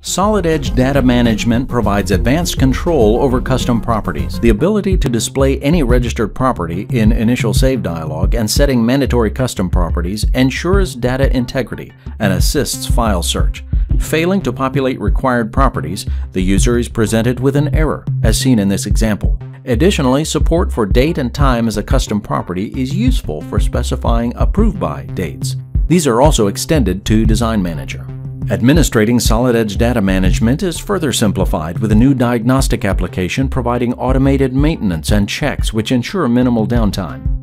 Solid Edge data management provides advanced control over custom properties. The ability to display any registered property in initial save dialog and setting mandatory custom properties ensures data integrity and assists file search. Failing to populate required properties, the user is presented with an error, as seen in this example. Additionally, support for date and time as a custom property is useful for specifying approved by dates. These are also extended to Design Manager. Administrating Solid Edge data management is further simplified with a new diagnostic application providing automated maintenance and checks which ensure minimal downtime.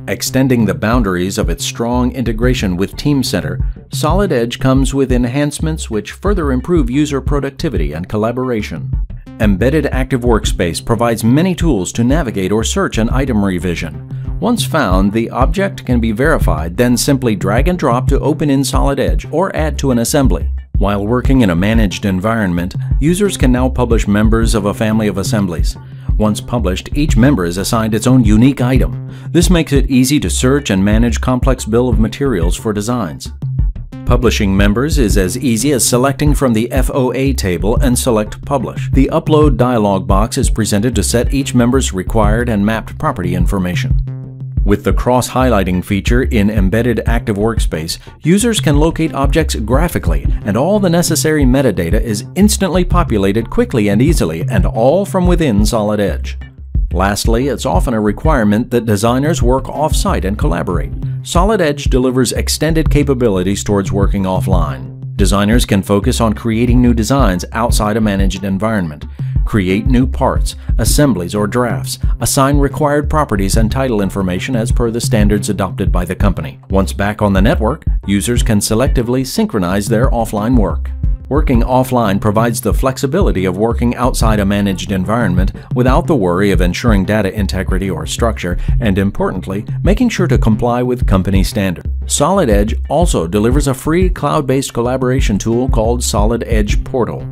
Extending the boundaries of its strong integration with Teamcenter, Solid Edge comes with enhancements which further improve user productivity and collaboration. Embedded Active Workspace provides many tools to navigate or search an item revision. Once found, the object can be verified, then simply drag and drop to open in Solid Edge or add to an assembly. While working in a managed environment, users can now publish members of a family of assemblies. Once published, each member is assigned its own unique item. This makes it easy to search and manage complex bill of materials for designs. Publishing members is as easy as selecting from the FOA table and select Publish. The Upload dialog box is presented to set each member's required and mapped property information. With the cross-highlighting feature in Embedded Active Workspace, users can locate objects graphically, and all the necessary metadata is instantly populated quickly and easily, and all from within Solid Edge. Lastly, it's often a requirement that designers work off-site and collaborate. Solid Edge delivers extended capabilities towards working offline. Designers can focus on creating new designs outside a managed environment, create new parts, assemblies, or drafts, assign required properties and title information as per the standards adopted by the company. Once back on the network, users can selectively synchronize their offline work. Working offline provides the flexibility of working outside a managed environment without the worry of ensuring data integrity or structure, and importantly, making sure to comply with company standards. Solid Edge also delivers a free cloud-based collaboration tool called Solid Edge Portal.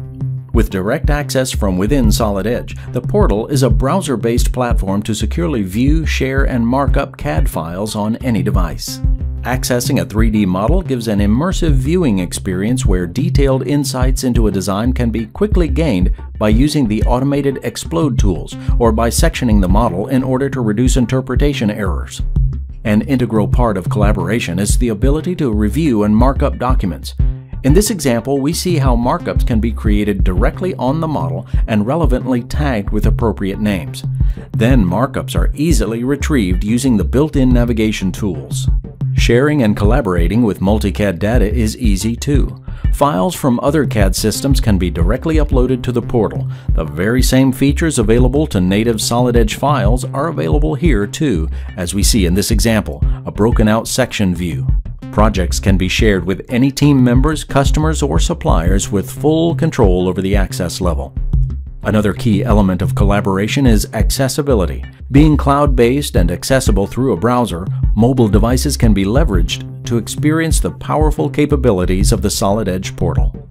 With direct access from within Solid Edge, the portal is a browser-based platform to securely view, share, and mark up CAD files on any device. Accessing a 3D model gives an immersive viewing experience where detailed insights into a design can be quickly gained by using the automated explode tools or by sectioning the model in order to reduce interpretation errors. An integral part of collaboration is the ability to review and mark up documents. In this example, we see how markups can be created directly on the model and relevantly tagged with appropriate names. Then markups are easily retrieved using the built-in navigation tools. Sharing and collaborating with multi-CAD data is easy too. Files from other CAD systems can be directly uploaded to the portal. The very same features available to native Solid Edge files are available here too, as we see in this example, a broken out section view. Projects can be shared with any team members, customers, or suppliers with full control over the access level. Another key element of collaboration is accessibility. Being cloud-based and accessible through a browser, mobile devices can be leveraged to experience the powerful capabilities of the Solid Edge portal.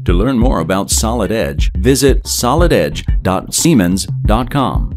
To learn more about Solid Edge, visit solidedge.siemens.com.